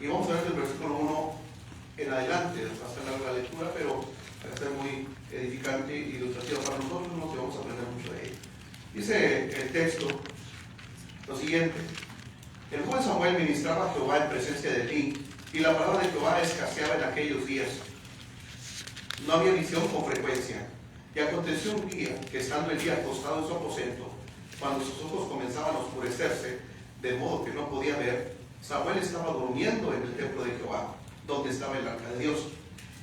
Y vamos a ver del versículo 1 en adelante. Va a ser larga la lectura, pero va a ser muy edificante y ilustrativa para nosotros, y vamos a aprender mucho de ella. Dice el texto lo siguiente: el joven Samuel ministraba a Jehová en presencia de Elí, y la palabra de Jehová escaseaba en aquellos días. No había visión con frecuencia. Y aconteció un día que, estando Elí acostado en su aposento, cuando sus ojos comenzaban a oscurecerse, de modo que no podía ver, Samuel estaba durmiendo en el templo de Jehová, donde estaba el arca de Dios.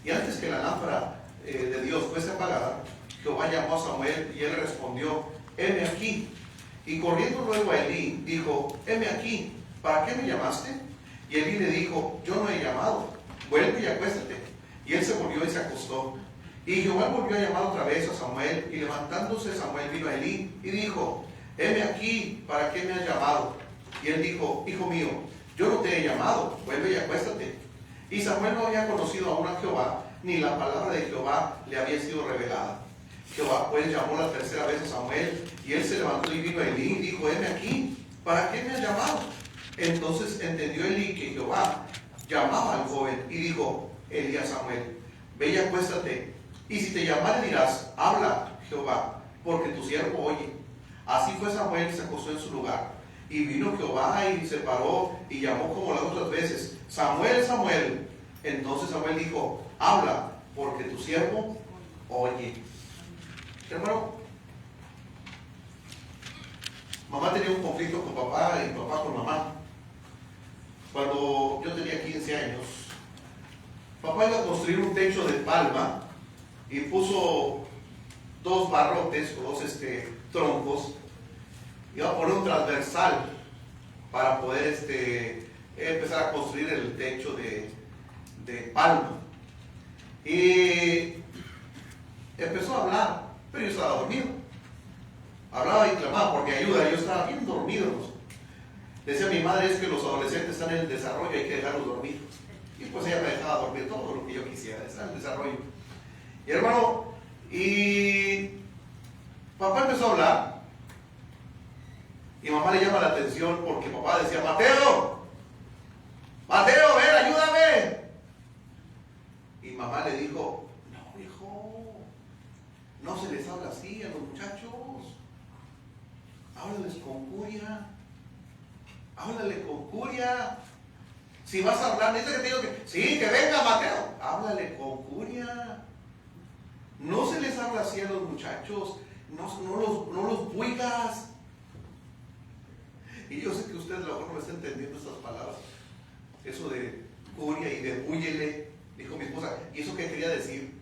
Y antes que la lámpara de Dios fuese apagada, Jehová llamó a Samuel, y él respondió: heme aquí. Y corriendo luego a Elí, dijo: heme aquí, ¿para qué me llamaste? Y Elí le dijo: yo no he llamado, vuelve y acuéstate. Y él se volvió y se acostó. Y Jehová volvió a llamar otra vez a Samuel, y levantándose Samuel vino a Elí y dijo: heme aquí, ¿para qué me has llamado? Y él dijo: hijo mío, yo no te he llamado, vuelve y acuéstate. Y Samuel no había conocido aún a Jehová, ni la palabra de Jehová le había sido revelada. Jehová pues llamó la tercera vez a Samuel, y él se levantó y vino a Elí y dijo: heme aquí, ¿para qué me has llamado? Entonces entendió Elí que Jehová llamaba al joven, y dijo Elí a Samuel: ve y acuéstate, y si te llamare dirás: habla, Jehová, porque tu siervo oye. Así fue Samuel y se acostó en su lugar. Y vino Jehová y se paró y llamó como las otras veces: Samuel, Samuel. Entonces Samuel dijo: habla, porque tu siervo oye. Hermano, mamá tenía un conflicto con papá y papá con mamá. Cuando yo tenía 15 años, papá iba a construir un techo de palma y puso dos barrotes o dos troncos. Iba a poner un transversal para poder empezar a construir el techo de palma. Y empezó a hablar, pero yo estaba dormido. Hablaba y clamaba porque ayuda, yo estaba bien dormido. Decía mi madre: es que los adolescentes están en el desarrollo, hay que dejarlos dormir. Y pues ella me dejaba dormir todo lo que yo quisiera, está en el desarrollo. Y hermano, y papá empezó a hablar, y mamá le llama la atención porque papá decía: Mateo, Mateo, ven, ayúdame. Y mamá le dijo: no, hijo, no se les habla así a los muchachos, háblales con curia, háblale con curia. Si vas a hablar, necesito que te digo que sí, que venga Mateo, háblale con curia. No se les habla así a los muchachos, no los buigas. Y yo sé que usted a lo mejor no me está entendiendo estas palabras, eso de curia y de búyele, dijo mi esposa. ¿Y eso qué quería decir?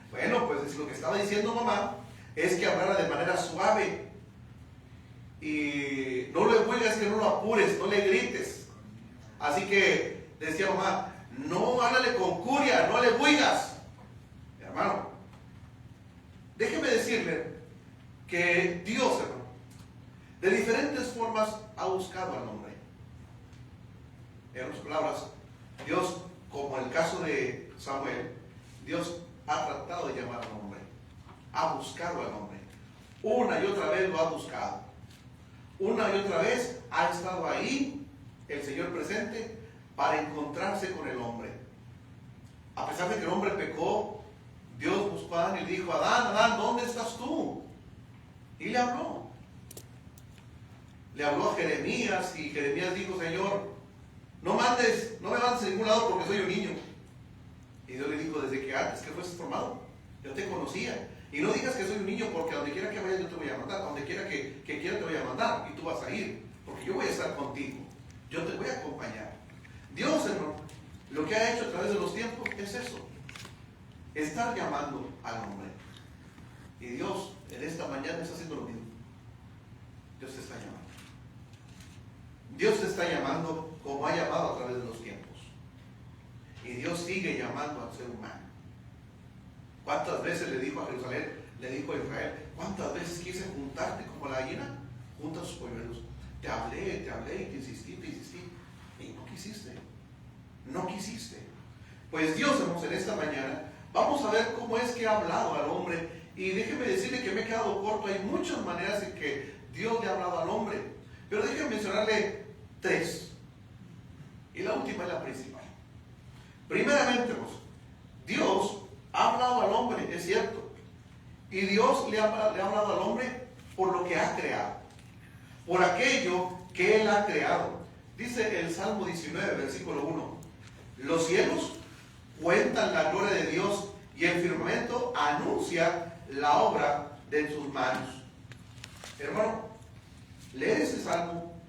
Bueno, pues lo que estaba diciendo mamá es que hablara de manera suave. Y no le buigas, que no lo apures, no le grites. Así que decía mamá: no, háblale con curia, no le buigas. Hermano, déjeme decirle que Dios, hermano, de diferentes formas ha buscado al hombre. En otras palabras, Dios, como el caso de Samuel, Dios ha tratado de llamar al hombre, ha buscado al hombre. Una y otra vez lo ha buscado. Una y otra vez ha estado ahí el Señor presente para encontrarse con el hombre. A pesar de que el hombre pecó, Dios buscó a Adán y le dijo: Adán, Adán, ¿dónde estás tú? Y le habló. Le habló a Jeremías, y Jeremías dijo: Señor, no me mandes a ningún lado porque soy un niño. Y Dios le dijo: desde que antes que fuiste formado, yo te conocía. Y no digas que soy un niño, porque a donde quiera que vayas yo te voy a mandar, a donde quiera que quiera te voy a mandar, y tú vas a ir, porque yo voy a estar contigo, yo te voy a acompañar. Dios, hermano, lo que ha hecho a través de los tiempos es eso, estar llamando al hombre. Y Dios en esta mañana está haciendo lo mismo. Dios te está llamando. Dios te está llamando como ha llamado a través de los tiempos. Y Dios sigue llamando al ser humano. ¿Cuántas veces le dijo a Jerusalén, le dijo a Israel: cuántas veces quise juntarte como la gallina junta sus polluelos? Te hablé y te insistí, y no quisiste. No quisiste. Pues Dios, hermanos, en esta mañana vamos a ver cómo es que ha hablado al hombre. Y déjeme decirle que me he quedado corto. Hay muchas maneras en que Dios le ha hablado al hombre, pero déjeme mencionarle tres. Y la última es la principal. Primeramente, hermanos, Dios ha hablado al hombre, es cierto. Y Dios le ha hablado al hombre por lo que ha creado, por aquello que Él ha creado. Dice el Salmo 19, versículo 1: los cielos cuentan la gloria de Dios y el firmamento anuncia la obra de sus manos. Hermano, leer ese salmo,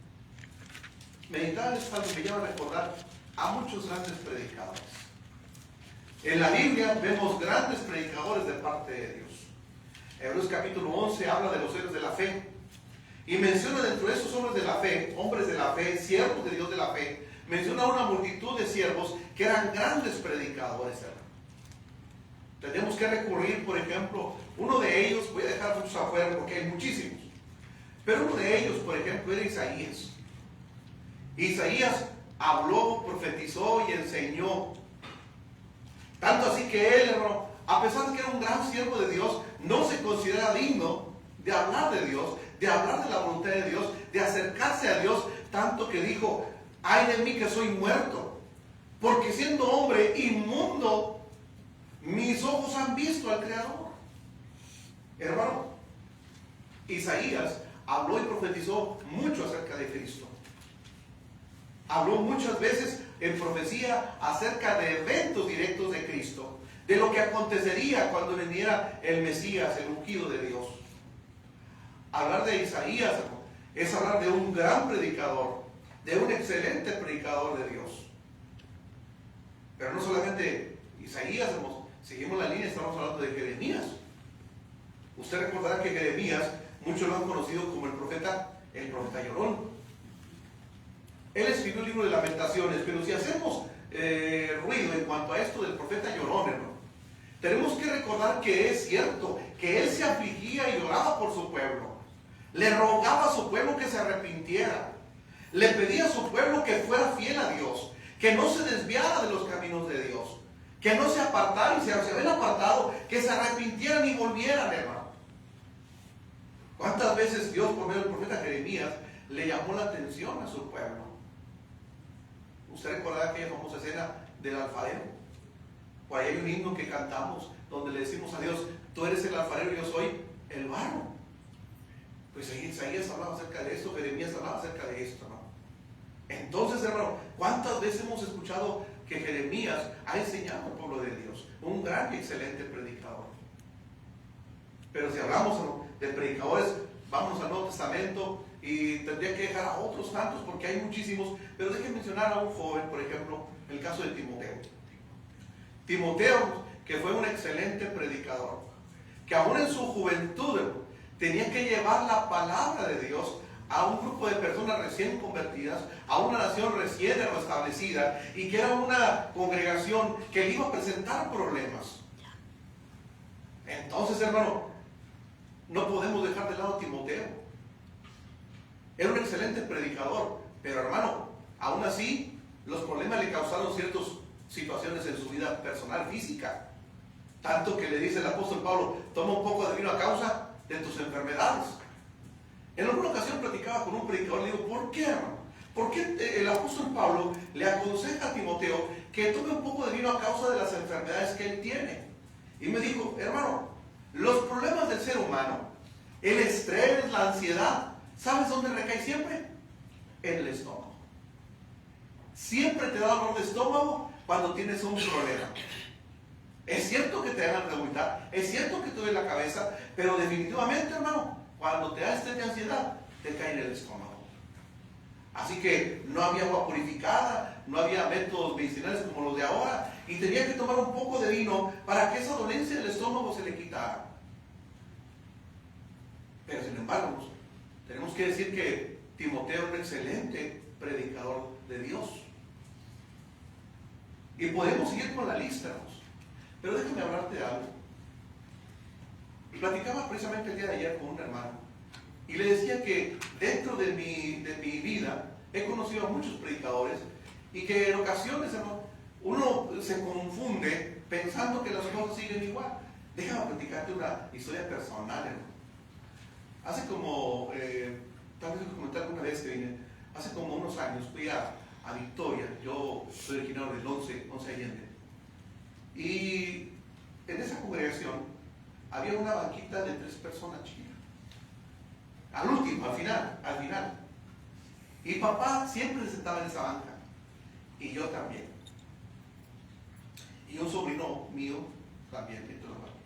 meditar ese salmo me lleva a recordar a muchos grandes predicadores. En la Biblia vemos grandes predicadores de parte de Dios. Hebreos capítulo 11 habla de los héroes de la fe y menciona dentro de esos hombres de la fe, siervos de Dios de la fe, menciona una multitud de siervos que eran grandes predicadores, hermano. Tenemos que recurrir, por ejemplo, uno de ellos, voy a dejar muchos afuera porque hay muchísimos, pero uno de ellos, por ejemplo, era Isaías. Isaías habló, profetizó y enseñó. Tanto así que él, hermano, a pesar de que era un gran siervo de Dios, no se considera digno de hablar de Dios, de hablar de la voluntad de Dios, de acercarse a Dios, tanto que dijo: ay de mí que soy muerto, porque siendo hombre inmundo, mis ojos han visto al Creador. Hermano, Isaías habló y profetizó mucho acerca de Cristo. Habló muchas veces en profecía acerca de eventos directos de Cristo, de lo que acontecería cuando viniera el Mesías, el ungido de Dios. Hablar de Isaías, hermano, es hablar de un gran predicador, de un excelente predicador de Dios. Pero no solamente Isaías, hermano, seguimos la línea, estamos hablando de Jeremías. Usted recordará que Jeremías, muchos lo han conocido como el profeta llorón. Él escribió el libro de Lamentaciones, pero si hacemos ruido en cuanto a esto del profeta llorón, hermano, tenemos que recordar que es cierto que él se afligía y lloraba por su pueblo. Le rogaba a su pueblo que se arrepintiera. Le pedía a su pueblo que fuera fiel a Dios, que no se desviara de los caminos de Dios, que no se apartara, y si se habían apartado, que se arrepintieran y volvieran, hermano. ¿Cuántas veces Dios, por medio del profeta Jeremías, le llamó la atención a su pueblo? Usted recordará aquella famosa escena del alfarero. Por ahí hay un himno que cantamos donde le decimos a Dios: tú eres el alfarero y yo soy el barro. Pues Isaías hablaba acerca de esto, Jeremías hablaba acerca de esto, ¿no? Entonces, hermano, ¿cuántas veces hemos escuchado que Jeremías ha enseñado al pueblo de Dios? Un gran y excelente predicador. Pero si hablamos, ¿no?, de predicadores, vámonos al Nuevo Testamento y tendría que dejar a otros tantos porque hay muchísimos, pero déjenme mencionar a un joven, por ejemplo, en el caso de Timoteo. Timoteo, que fue un excelente predicador, que aún en su juventud tenía que llevar la palabra de Dios a un grupo de personas recién convertidas, a una nación recién restablecida, y que era una congregación que le iba a presentar problemas. Entonces, hermano, no podemos dejar de lado a Timoteo. Era un excelente predicador, pero, hermano, aún así los problemas le causaron ciertas situaciones en su vida personal, física, tanto que le dice el apóstol Pablo: toma un poco de vino a causa de tus enfermedades. En alguna ocasión platicaba con un predicador, le digo: ¿por qué, hermano? ¿Por qué el apóstol Pablo le aconseja a Timoteo que tome un poco de vino a causa de las enfermedades que él tiene? Y me dijo: hermano, los problemas del ser humano, el estrés, la ansiedad, ¿sabes dónde recae siempre? En el estómago. Siempre te da dolor de estómago cuando tienes un problema. Es cierto que te dan a revoltar, es cierto que te duele la cabeza, pero definitivamente, hermano, cuando te da estrés de ansiedad, te cae en el estómago. Así que no había agua purificada, no había métodos medicinales como los de ahora, y tenía que tomar un poco de vino para que esa dolencia del estómago se le quitara. Pero sin embargo, tenemos que decir que Timoteo era un excelente predicador de Dios. Y podemos seguir con la lista, hermanos. Pero déjame hablarte de algo. Platicaba precisamente el día de ayer con un hermano y le decía que dentro de mi vida he conocido a muchos predicadores y que en ocasiones, hermano, uno se confunde pensando que las cosas siguen igual. Déjame platicarte una historia personal, hermano. Hace como, tal vez les comenté alguna vez que vine, hace como unos años fui a Victoria. Yo soy originario del 11 Allende. Y en esa congregación había una banquita de 3 personas chiquitas. Al último, al final. Y papá siempre se sentaba en esa banca. Y yo también. Y un sobrino mío también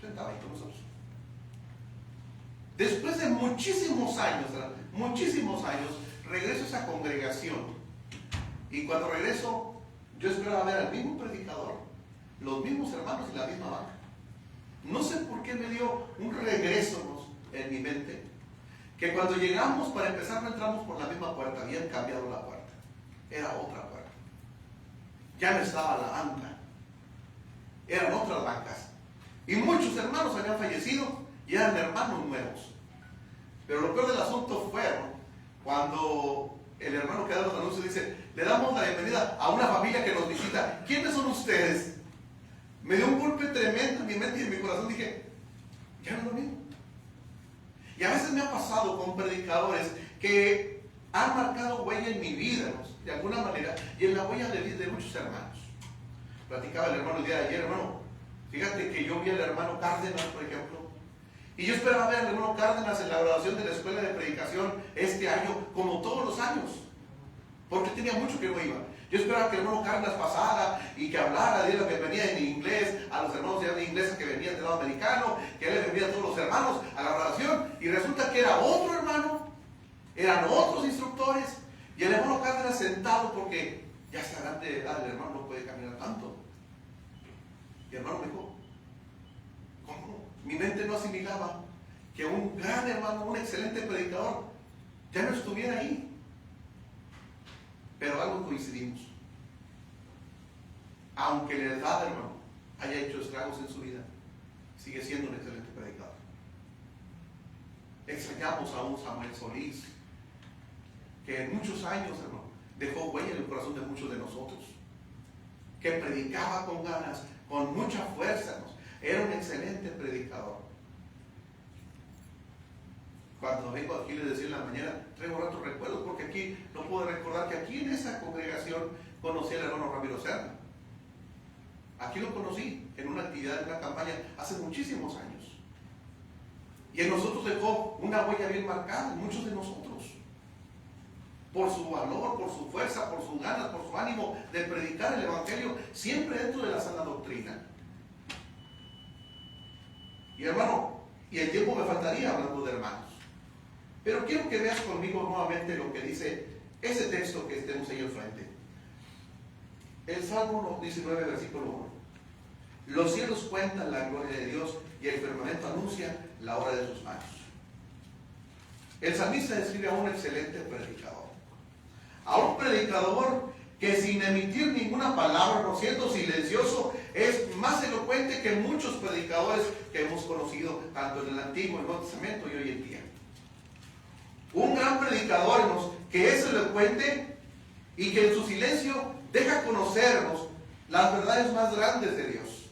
sentaba ahí con nosotros. Después de muchísimos años, regreso a esa congregación. Y cuando regreso, yo esperaba ver al mismo predicador, los mismos hermanos y la misma banca. No sé por qué me dio un regreso en mi mente, que cuando llegamos, para empezar, no entramos por la misma puerta, habían cambiado la puerta. Era otra puerta. Ya no estaba la banca. Eran otras bancas. Y muchos hermanos habían fallecido y eran hermanos nuevos. Pero lo peor del asunto fue, ¿no?, cuando el hermano que da los anuncios dice: le damos la bienvenida a una familia que nos visita. ¿Quiénes son ustedes? Me dio un golpe tremendo en mi mente y en mi corazón. Dije: ya no es lo mismo. Y a veces me ha pasado con predicadores que han marcado huella en mi vida, ¿no?, de alguna manera, y en la huella de muchos hermanos. Platicaba el hermano el día de ayer: hermano, fíjate que yo vi al hermano Cárdenas, por ejemplo, y yo esperaba ver al hermano Cárdenas en la graduación de la escuela de predicación este año, como todos los años, porque tenía mucho que no iba. Yo esperaba que el hermano Cárdenas pasara y que hablara, diera la bienvenida en inglés a los hermanos de habla inglesa que venían del lado americano, que él le bendiga a todos los hermanos a la graduación, y resulta que era otro hermano, eran otros instructores, y el hermano Cárdenas sentado, porque ya está grande de edad, el hermano no puede caminar tanto. Y el hermano me dijo: ¿cómo? Mi mente no asimilaba que un gran hermano, un excelente predicador, ya no estuviera ahí. Pero algo coincidimos. Aunque la edad, hermano, haya hecho estragos en su vida, sigue siendo un excelente predicador. Extrañamos a un Samuel Solís, que en muchos años, hermano, dejó huella en el corazón de muchos de nosotros, que predicaba con ganas, con mucha fuerza, ¿no? Era un excelente predicador. Cuando vengo aquí, les decía en la mañana, traigo ratos recuerdos, porque aquí no puedo recordar que aquí en esa congregación conocí al hermano Ramiro Serna. Aquí lo conocí en una actividad, en una campaña, hace muchísimos años. Y en nosotros dejó una huella bien marcada, en muchos de nosotros. Por su valor, por su fuerza, por sus ganas, por su ánimo de predicar el evangelio, siempre dentro de la sana doctrina. Y hermano, y el tiempo me faltaría hablando de hermanos. Pero quiero que veas conmigo nuevamente lo que dice ese texto que tenemos ahí enfrente. El Salmo 19, versículo 1. Los cielos cuentan la gloria de Dios y el firmamento anuncia la obra de sus manos. El salmista describe a un excelente predicador. A un predicador que sin emitir ninguna palabra, no siendo silencioso, es más elocuente que muchos predicadores que hemos conocido tanto en el Antiguo, en el Nuevo Testamento y hoy en día. Un gran predicador, hermanos, que es elocuente y que en su silencio deja conocernos las verdades más grandes de Dios.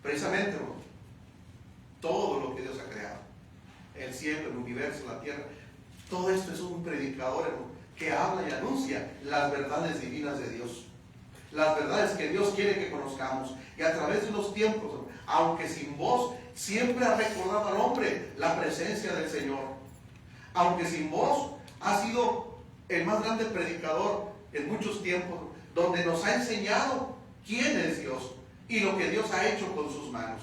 Precisamente, hermanos, todo lo que Dios ha creado, el cielo, el universo, la tierra, todo esto es un predicador, hermanos, que habla y anuncia las verdades divinas de Dios, las verdades que Dios quiere que conozcamos, y a través de los tiempos, aunque sin voz, siempre ha recordado al hombre la presencia del Señor. Aunque sin voz, ha sido el más grande predicador en muchos tiempos, donde nos ha enseñado quién es Dios y lo que Dios ha hecho con sus manos.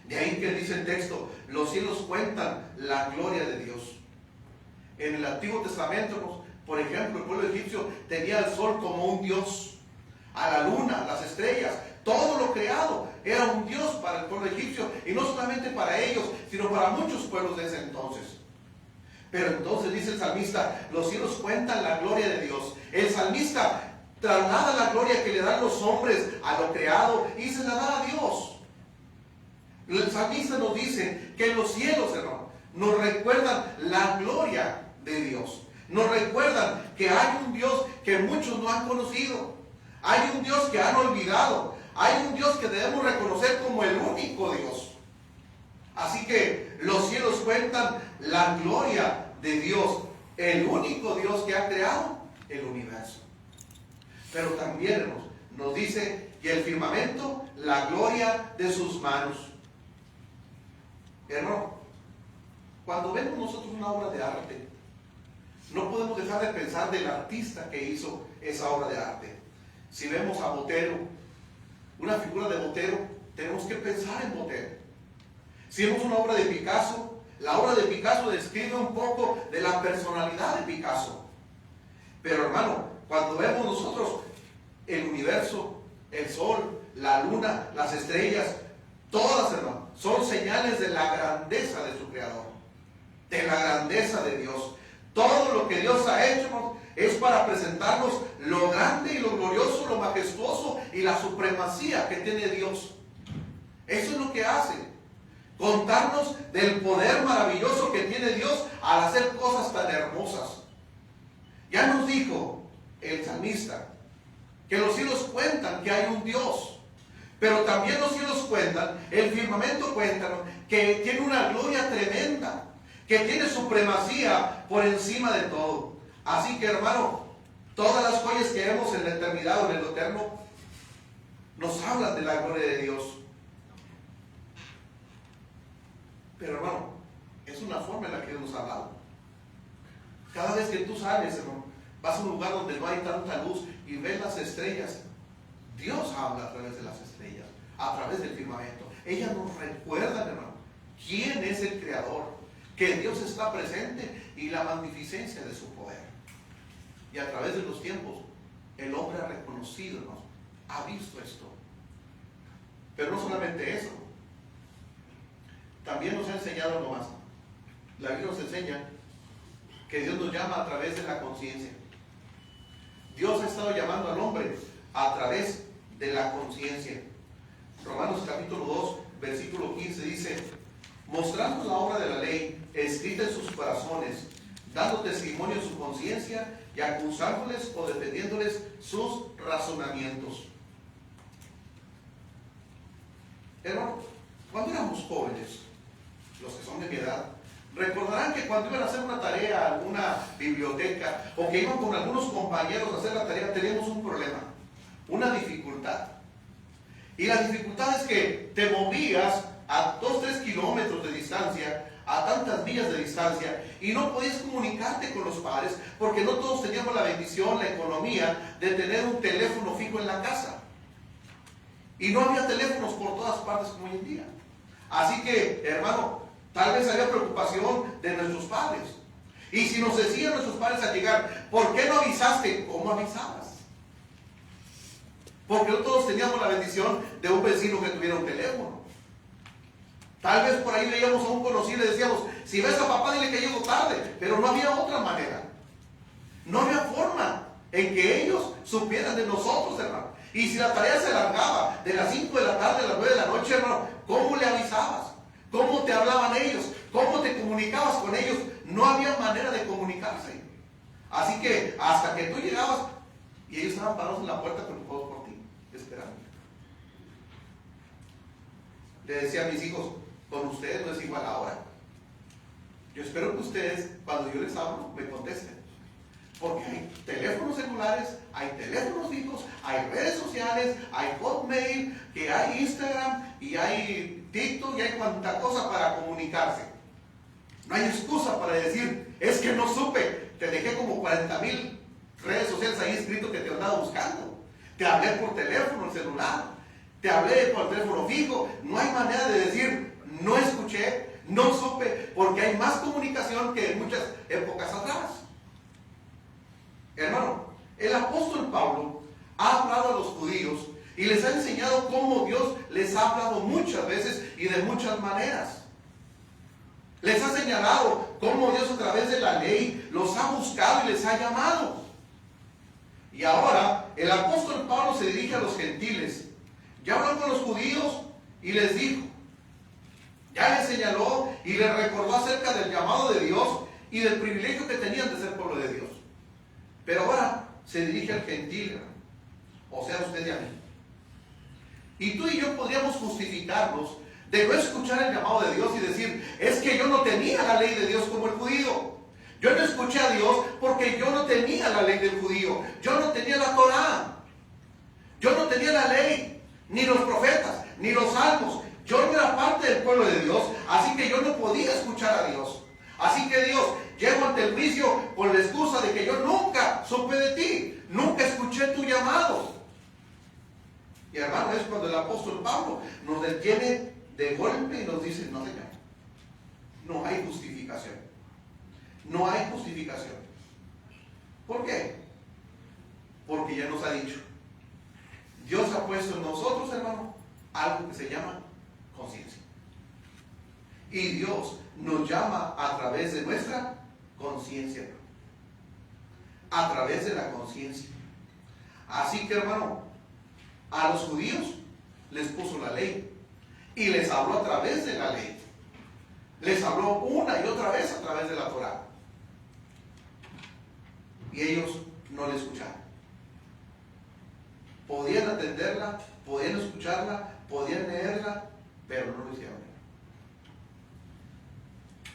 De ahí que dice el texto: los cielos cuentan la gloria de Dios. En el Antiguo Testamento, por ejemplo, el pueblo egipcio tenía al sol como un dios, a la luna, las estrellas, todo lo creado era un dios para el pueblo egipcio, y no solamente para ellos, sino para muchos pueblos de ese entonces. Pero entonces dice el salmista: los cielos cuentan la gloria de Dios. El salmista traslada la gloria que le dan los hombres a lo creado y se la da a Dios. El salmista nos dice que los cielos, hermano, nos recuerdan la gloria de Dios. Nos recuerdan que hay un Dios que muchos no han conocido. Hay un Dios que han olvidado. Hay un Dios que debemos reconocer como el único Dios. Así que los cielos cuentan la gloria de Dios, el único Dios que ha creado el universo. Pero también nos dice y el firmamento la gloria de sus manos. Hermano, cuando vemos nosotros una obra de arte, no podemos dejar de pensar del artista que hizo esa obra de arte. Si vemos a Botero, una figura de Botero, tenemos que pensar en Botero. Si vemos una obra de Picasso, la obra de Picasso describe un poco de la personalidad de Picasso. Pero hermano, cuando vemos nosotros el universo, el sol, la luna, las estrellas, todas, hermano, son señales de la grandeza de su creador, de la grandeza de Dios. Todo lo que Dios ha hecho, hermano, es para presentarnos lo grande y lo glorioso, lo majestuoso y la supremacía que tiene Dios. Eso es lo que hace, contarnos del poder maravilloso que tiene Dios al hacer cosas tan hermosas. Ya nos dijo el salmista que los cielos cuentan que hay un Dios, pero también los cielos cuentan, el firmamento cuenta, que tiene una gloria tremenda, que tiene supremacía por encima de todo. Así que, hermano, todas las joyas que vemos en la eternidad o en lo eterno nos hablan de la gloria de Dios. Pero, hermano, es una forma en la que Dios nos ha hablado. Cada vez que tú sales, hermano, vas a un lugar donde no hay tanta luz y ves las estrellas, Dios habla a través de las estrellas, a través del firmamento. Ellas nos recuerdan, hermano, quién es el Creador, que Dios está presente y la magnificencia de su poder. Y a través de los tiempos, el hombre ha reconocido, hermano, ha visto esto. Pero no solamente eso, también nos ha enseñado algo más. La Biblia nos enseña que Dios nos llama a través de la conciencia. Dios ha estado llamando al hombre a través de la conciencia. Romanos capítulo 2, versículo 15 dice: mostrando la obra de la ley escrita en sus corazones, dando testimonio en su conciencia y acusándoles o defendiéndoles sus razonamientos. Hermano, cuando éramos jóvenes, los que son de mi edad, recordarán que cuando iban a hacer una tarea a alguna biblioteca o que iban con algunos compañeros a hacer la tarea, teníamos un problema, una dificultad. Y la dificultad es que te movías a 2-3 kilómetros de distancia, a tantas millas de distancia, y no podías comunicarte con los padres porque no todos teníamos la bendición, la economía de tener un teléfono fijo en la casa. Y no había teléfonos por todas partes como hoy en día. Así que, hermano, tal vez había preocupación de nuestros padres. Y si nos decían nuestros padres al llegar, ¿por qué no avisaste? ¿Cómo avisabas? Porque no todos teníamos la bendición de un vecino que tuviera un teléfono. Tal vez por ahí veíamos a un conocido y le decíamos, si ves a papá dile que llego tarde, pero no había otra manera. No había forma en que ellos supieran de nosotros, hermano. Y si la tarea se alargaba de las 5 de la tarde a las 9 de la noche, hermano, ¿cómo le avisabas? ¿Cómo te hablaban ellos? ¿Cómo te comunicabas con ellos? No había manera de comunicarse. Así que hasta que tú llegabas y ellos estaban parados en la puerta preocupados por ti, esperando. Le decía a mis hijos, con ustedes no es igual ahora. Yo espero que ustedes, cuando yo les hablo, me contesten. Porque hay teléfonos celulares, hay teléfonos fijos, hay redes sociales, hay Hotmail, que hay Instagram y hay TikTok y hay cuanta cosa para comunicarse. No hay excusa para decir, es que no supe, te dejé como 40,000 redes sociales ahí escrito que te andaba buscando. Te hablé por teléfono, el celular, te hablé por teléfono fijo. No hay manera de decir, no escuché, no supe, porque hay más comunicación que en muchas épocas atrás. Hermano, el apóstol Pablo ha hablado a los judíos y les ha enseñado cómo Dios les ha hablado muchas veces y de muchas maneras. Les ha señalado cómo Dios a través de la ley los ha buscado y les ha llamado. Y ahora el apóstol Pablo se dirige a los gentiles. Ya habló con los judíos y les dijo, ya les señaló y les recordó acerca del llamado de Dios y del privilegio que tenían de ser pueblo de Dios. Pero ahora se dirige al gentil, o sea, a usted y a mí. Y tú y yo podríamos justificarnos de no escuchar el llamado de Dios y decir, es que yo no tenía la ley de Dios como el judío. Yo no escuché a Dios porque yo no tenía la ley del judío. Yo no tenía la Torá. Yo no tenía la ley, ni los profetas, ni los salmos. Yo no era parte del pueblo de Dios, así que yo no podía escuchar a Dios. Así que Dios, llego ante el juicio con la excusa de que yo nunca supe de ti, nunca escuché tu llamado. Y hermano, es cuando el apóstol Pablo nos detiene de golpe y nos dice, no señor, no hay justificación. No hay justificación. ¿Por qué? Porque ya nos ha dicho, Dios ha puesto en nosotros, hermano, algo que se llama conciencia. Y Dios nos llama a través de nuestra conciencia. A través de la conciencia. Así que, hermano, a los judíos les puso la ley. Y les habló a través de la ley. Les habló una y otra vez a través de la Torá. Y ellos no le escucharon. Podían atenderla, podían escucharla, podían leerla, pero no lo hicieron.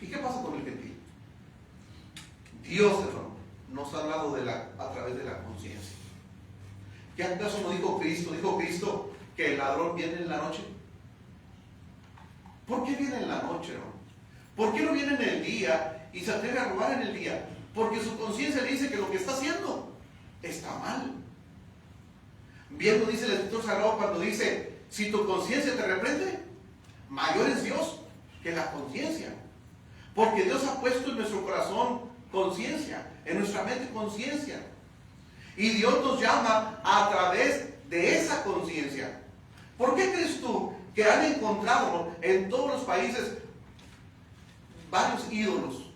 ¿Y qué pasa con el gentil? Dios, hermano, nos ha hablado a través de la conciencia. ¿Qué acaso no dijo Cristo? ¿Dijo Cristo que el ladrón viene en la noche? ¿Por qué viene en la noche, hermano? ¿Por qué no viene en el día y se atreve a robar en el día? Porque su conciencia le dice que lo que está haciendo está mal. Bien lo dice el Escritor Sagrado cuando dice, si tu conciencia te reprende, mayor es Dios que la conciencia. Porque Dios ha puesto en nuestro corazón conciencia, en nuestra mente conciencia. Y Dios nos llama a través de esa conciencia. ¿Por qué crees tú que han encontrado en todos los países varios ídolos?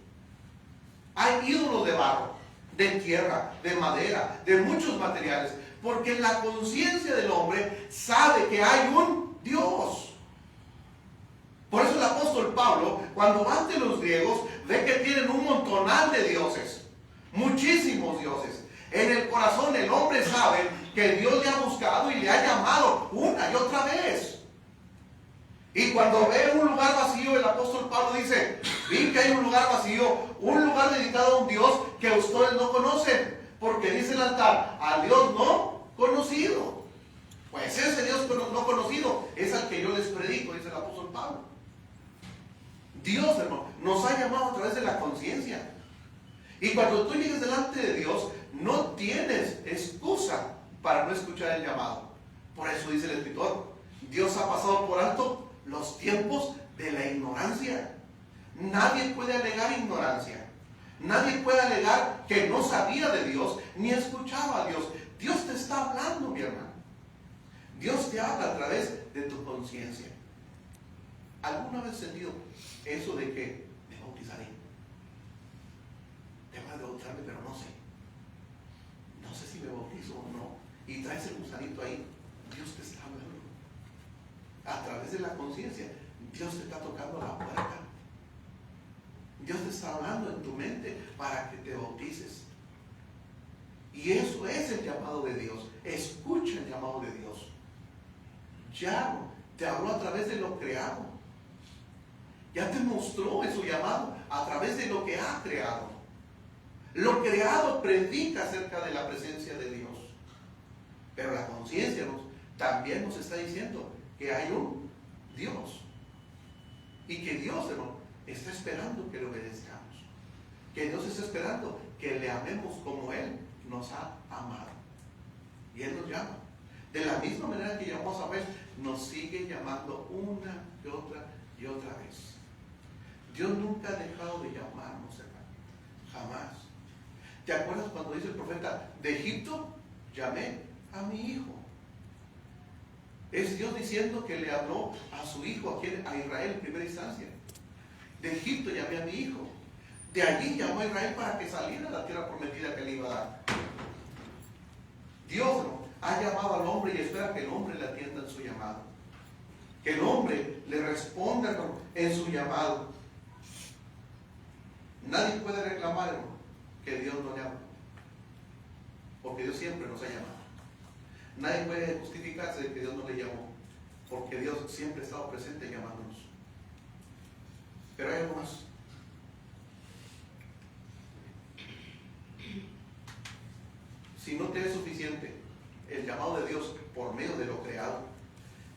Hay ídolos de barro, de tierra, de madera, de muchos materiales. Porque la conciencia del hombre sabe que hay un Dios. Por eso el apóstol Pablo, cuando va ante los griegos, ve que tienen un montonal de dioses. Muchísimos dioses. En el corazón el hombre sabe que Dios le ha buscado y le ha llamado una y otra vez. Y cuando ve un lugar vacío, el apóstol Pablo dice, vi que hay un lugar vacío, un lugar dedicado a un Dios que ustedes no conocen. Porque dice el altar, al Dios no conocido. Pues ese Dios no conocido es al que yo les predico, dice el apóstol Pablo. Dios, hermano, nos ha llamado a través de la conciencia. Y cuando tú llegues delante de Dios, no tienes excusa para no escuchar el llamado. Por eso dice el Escritor, Dios ha pasado por alto los tiempos de la ignorancia. Nadie puede alegar ignorancia. Nadie puede alegar que no sabía de Dios ni escuchaba a Dios. Dios te está hablando, mi hermano. Dios te habla a través de tu conciencia. ¿Alguna vez has sentido eso de que me bautizaré? Tengo de bautizarme, pero no sé. No sé si me bautizo o no. Y traes el gusanito ahí. Dios te está hablando. A través de la conciencia, Dios te está tocando la puerta. Dios te está hablando en tu mente para que te bautices. Y eso es el llamado de Dios. Escucha el llamado de Dios. Ya te habló a través de lo creado. Ya te mostró en su llamado a través de lo que ha creado. Lo creado predica acerca de la presencia de Dios. Pero la conciencia también nos está diciendo que hay un Dios. Y que Dios, hermano, está esperando que le obedezcamos. Que Dios está esperando que le amemos como Él nos ha amado. Y Él nos llama. De la misma manera que llamamos a Abel, nos sigue llamando una y otra vez. Dios nunca ha dejado de llamarnos, hermano. Jamás. ¿Te acuerdas cuando dice el profeta, de Egipto llamé a mi hijo? Es Dios diciendo que le habló a su hijo, a Israel en primera instancia. De Egipto llamé a mi hijo. De allí llamó a Israel para que saliera a la tierra prometida que le iba a dar. Dios ha llamado al hombre y espera que el hombre le atienda en su llamado. Que el hombre le responda en su llamado. Nadie puede reclamar, hermano, que Dios no llama. Porque Dios siempre nos ha llamado. Nadie puede justificarse de que Dios no le llamó. Porque Dios siempre ha estado presente llamándonos. Pero hay algo más. Si no te es suficiente el llamado de Dios por medio de lo creado,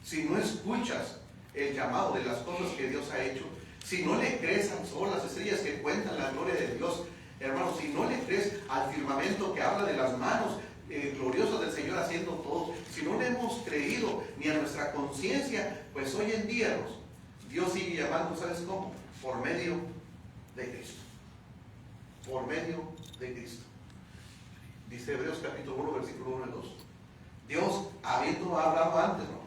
si no escuchas el llamado de las cosas que Dios ha hecho, si no le crees al sol, las estrellas que cuentan la gloria de Dios, hermanos, si no le crees al firmamento que habla de las manos gloriosas del Señor haciendo todo, si no le hemos creído ni a nuestra conciencia, pues hoy en día Dios sigue llamando, ¿sabes cómo? Por medio de Cristo. Por medio de Cristo. Dice Hebreos capítulo 1, versículo 1 y 2. Dios, habiendo hablado antes, ¿no?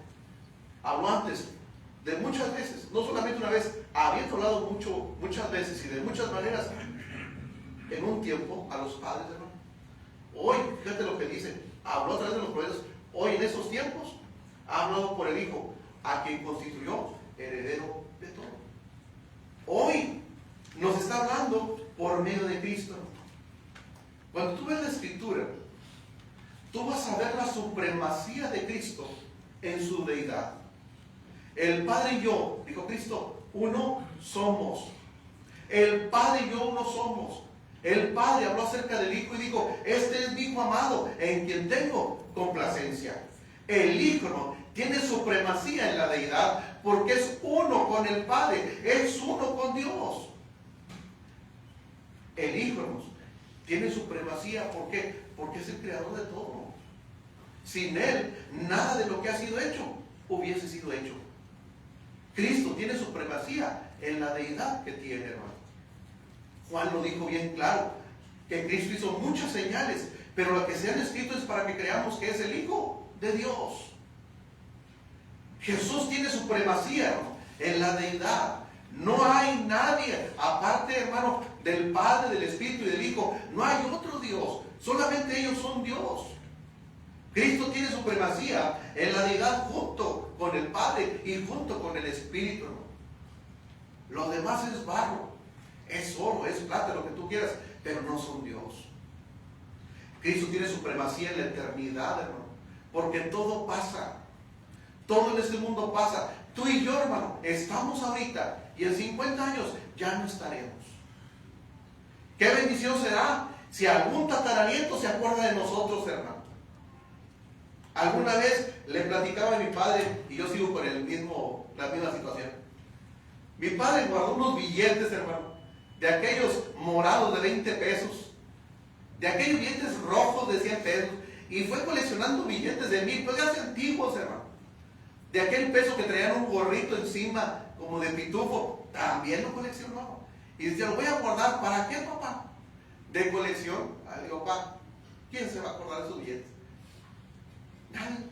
Habló antes de muchas veces, no solamente una vez, habiendo hablado muchas veces y de muchas maneras en un tiempo a los padres, hermano. Hoy, fíjate lo que dice, habló a través de los profetas. Hoy en esos tiempos ha hablado por el Hijo, a quien constituyó heredero de todo. Hoy nos está hablando por medio de Cristo. Cuando tú ves la Escritura, tú vas a ver la supremacía de Cristo en su deidad. El Padre y yo, dijo Cristo, uno somos. El Padre y yo uno somos. El Padre habló acerca del Hijo y dijo, este es mi Hijo amado, en quien tengo complacencia. El Hijo, ¿no?, tiene supremacía en la deidad, porque es uno con el Padre, es uno con Dios. El Hijo, ¿no?, tiene supremacía, ¿por qué? Porque es el creador de todo. Sin Él, nada de lo que ha sido hecho hubiese sido hecho. Cristo tiene supremacía en la deidad que tiene, hermano. Juan lo dijo bien claro, que Cristo hizo muchas señales, pero lo que se han escrito es para que creamos que es el Hijo de Dios. Jesús tiene supremacía, hermano, en la deidad. No hay nadie, aparte, hermano, del Padre, del Espíritu y del Hijo. No hay otro Dios, solamente ellos son Dios. Cristo tiene supremacía en la deidad junto con el Padre y junto con el Espíritu. Lo demás es barro, es oro, es plata, lo que tú quieras, pero no son Dios. Cristo tiene supremacía en la eternidad, hermano, porque todo pasa. Todo en este mundo pasa. Tú y yo, hermano, estamos ahorita y en 50 años ya no estaremos. ¿Qué bendición será si algún tataranieto se acuerda de nosotros, hermano? Alguna vez le platicaba a mi padre, y yo sigo con la misma situación. Mi padre guardó unos billetes, hermano, de aquellos morados de 20 pesos, de aquellos billetes rojos de 100 pesos, y fue coleccionando billetes de 1000, pues ya antiguos, hermano. De aquel peso que traían un gorrito encima, como de pitufo, también lo coleccionó. Y decía, lo voy a guardar, ¿para qué, papá? De colección. Le digo, papá, ¿quién se va a acordar de esos billetes? Nadie.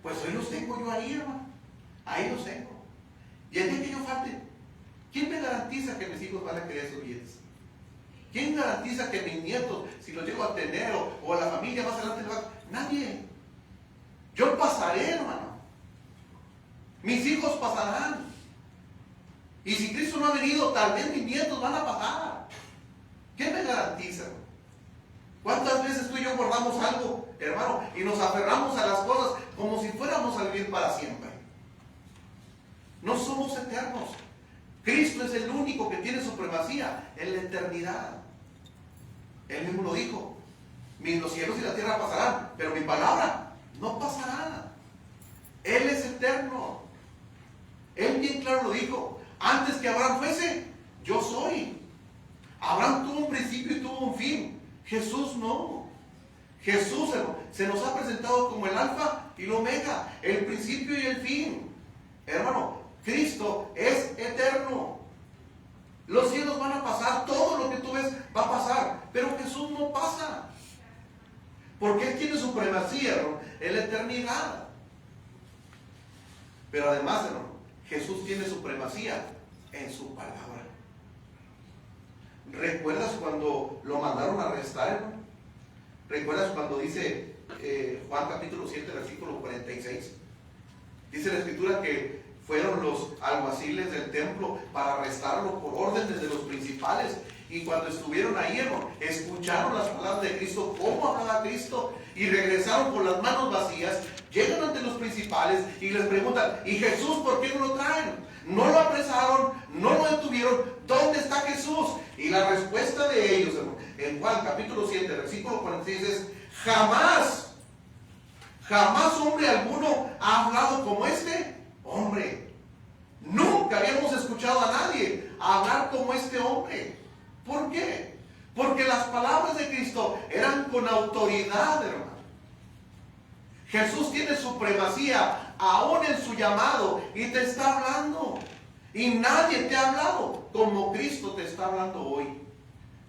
Pues hoy los tengo yo ahí, hermano. Ahí los tengo. Y el día que yo falte, ¿quién me garantiza que mis hijos van a querer esos billetes? ¿Quién garantiza que mis nietos, si los llego a tener, o la familia más adelante, nadie? Yo pasaré, hermano. Mis hijos pasarán. Y si Cristo no ha venido, tal vez mis nietos van a pasar. ¿Qué me garantiza? ¿Cuántas veces tú y yo guardamos algo, hermano, y nos aferramos a las cosas como si fuéramos a vivir para siempre? No somos eternos. Cristo es el único que tiene supremacía en la eternidad. Él mismo lo dijo. Los cielos y la tierra pasarán, pero mi palabra no pasará. Él es eterno. Él bien claro lo dijo. Antes que Abraham fuese, yo soy. Abraham tuvo un principio y tuvo un fin. Jesús no. Jesús se nos ha presentado como el alfa y el omega, el principio y el fin. Hermano, Cristo es eterno. Los cielos van a pasar, todo lo que tú ves va a pasar, pero Jesús no pasa. Porque Él tiene supremacía, hermano, en la eternidad. Pero además, hermano, Jesús tiene supremacía en su palabra. ¿Recuerdas cuando lo mandaron a arrestar, hermano? ¿Recuerdas cuando dice Juan capítulo 7, versículo 46? Dice la Escritura que fueron los alguaciles del templo para arrestarlo por órdenes de los principales. Y cuando estuvieron ahí, hermano, escucharon las palabras de Cristo, cómo hablaba Cristo, y regresaron con las manos vacías. Llegan ante los principales y les preguntan, ¿y Jesús por qué no lo traen? No lo apresaron, no lo detuvieron. ¿Dónde está Jesús? Y la respuesta de ellos, hermano, en Juan capítulo 7, versículo 46 es, jamás Jamás hombre alguno ha hablado como este hombre. Nunca habíamos escuchado a nadie hablar como este hombre. ¿Por qué? Porque las palabras de Cristo eran con autoridad, hermano. Jesús tiene supremacía aún en su llamado y te está hablando. Y nadie te ha hablado como Cristo te está hablando hoy.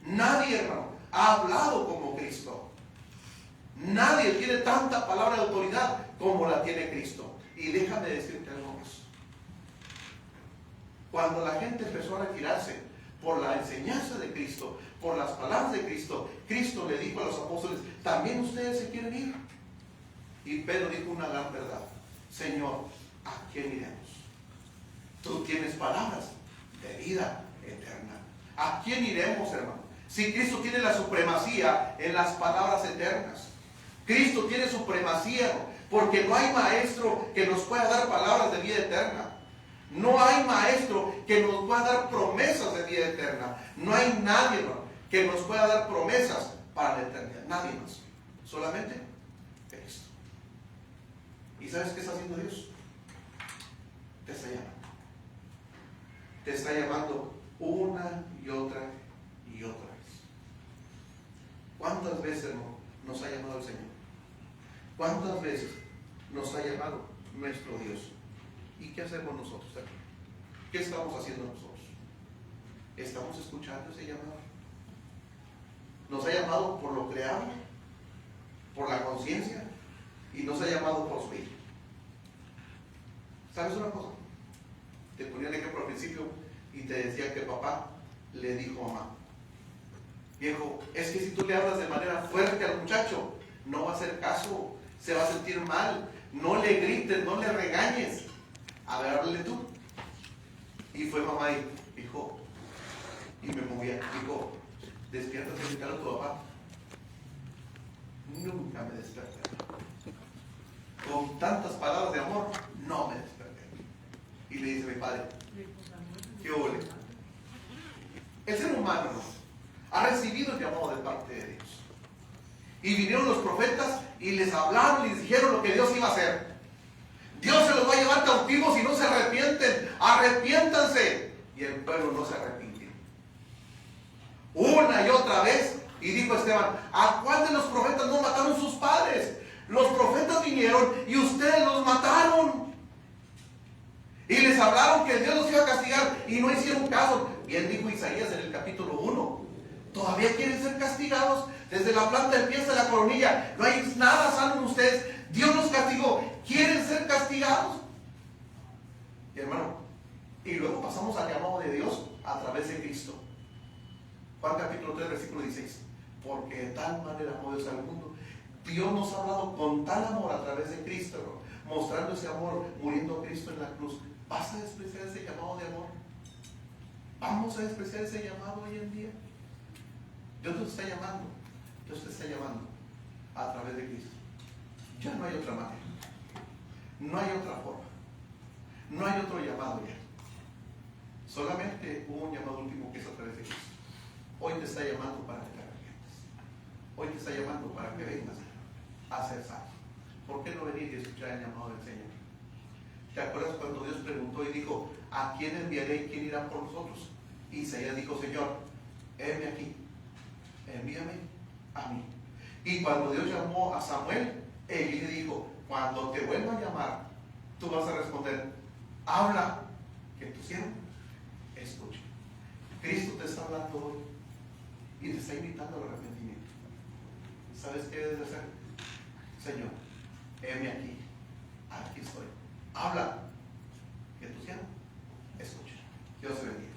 Nadie, hermano, ha hablado como Cristo. Nadie tiene tanta palabra de autoridad como la tiene Cristo. Y déjame decirte algo más. Cuando la gente empezó a retirarse por la enseñanza de Cristo, por las palabras de Cristo, Cristo le dijo a los apóstoles, ¿también ustedes se quieren ir? Y Pedro dijo una gran verdad: Señor, ¿a quién iremos? Tú tienes palabras de vida eterna. ¿A quién iremos, hermano? Si Cristo tiene la supremacía en las palabras eternas. Cristo tiene supremacía, porque no hay maestro que nos pueda dar palabras de vida eterna. No hay maestro que nos pueda dar promesas de vida eterna. No hay nadie, hermano, que nos pueda dar promesas para la eternidad. Nadie más. Solamente Cristo. ¿Y sabes qué está haciendo Dios? Te está llamando. Te está llamando una y otra y otra vez. ¿Cuántas veces, hermano, nos ha llamado el Señor? ¿Cuántas veces nos ha llamado nuestro Dios? ¿Y qué hacemos nosotros aquí? ¿Qué estamos haciendo nosotros? ¿Estamos escuchando ese llamado? Nos ha llamado por lo creado, por la conciencia, y nos ha llamado por su Hijo. ¿Sabes una cosa? Te ponía el ejemplo al principio y te decía que papá le dijo a mamá: viejo, es que si tú le hablas de manera fuerte al muchacho, no va a hacer caso, se va a sentir mal, no le grites, no le regañes. A ver, háblale tú. Y fue mamá y dijo, y me movía, dijo, despiértate y gritar a tu papá. Nunca me desperté. Con tantas palabras de amor, no me desperté. Y le dice mi padre, ¿qué ole? El ser humano ha recibido el llamado de parte de Dios. Y vinieron los profetas y les hablaron y les dijeron lo que Dios iba a hacer. Dios se los va a llevar cautivos si no se arrepienten. Arrepiéntanse. Y el pueblo no se arrepintió. Una y otra vez. Y dijo Esteban, ¿a cuál de los profetas no mataron sus padres? Los profetas vinieron y ustedes los mataron. Y les hablaron que Dios los iba a castigar y no hicieron caso. Bien dijo Isaías en el capítulo 1. ¿Todavía quieren ser castigados? Desde la planta del pie hasta la coronilla. No hay nada sano en ustedes. Dios los castigó. ¿Quieren ser castigados? Y hermano, y luego pasamos al llamado de Dios a través de Cristo. Juan capítulo 3, versículo 16. Porque de tal manera amó Dios al mundo. Dios nos ha hablado con tal amor a través de Cristo, ¿no? Mostrando ese amor, muriendo Cristo en la cruz. ¿Vas a despreciar ese llamado de amor? ¿Vamos a despreciar ese llamado hoy en día? Dios te está llamando. Dios te está llamando a través de Cristo. Ya no hay otra manera. No hay otra forma. No hay otro llamado ya. Solamente hubo un llamado último que es a través de Cristo. Hoy te está llamando para que te arrepientas. Hoy te está llamando para que vengas a ser salvo. ¿Por qué no venir y escuchar el llamado del Señor? ¿Te acuerdas cuando Dios preguntó y dijo, ¿a quién enviaré y quién irá por nosotros? Y Isaías dijo, Señor, heme aquí, envíame a mí. Y cuando Dios llamó a Samuel, Él le dijo, cuando te vuelva a llamar, tú vas a responder, habla, que tu siervo escuche. Cristo te está hablando hoy y te está invitando al arrepentimiento. ¿Sabes qué debes hacer? Señor, heme aquí, aquí estoy. Habla, que tu siervo escuche. Dios te bendiga.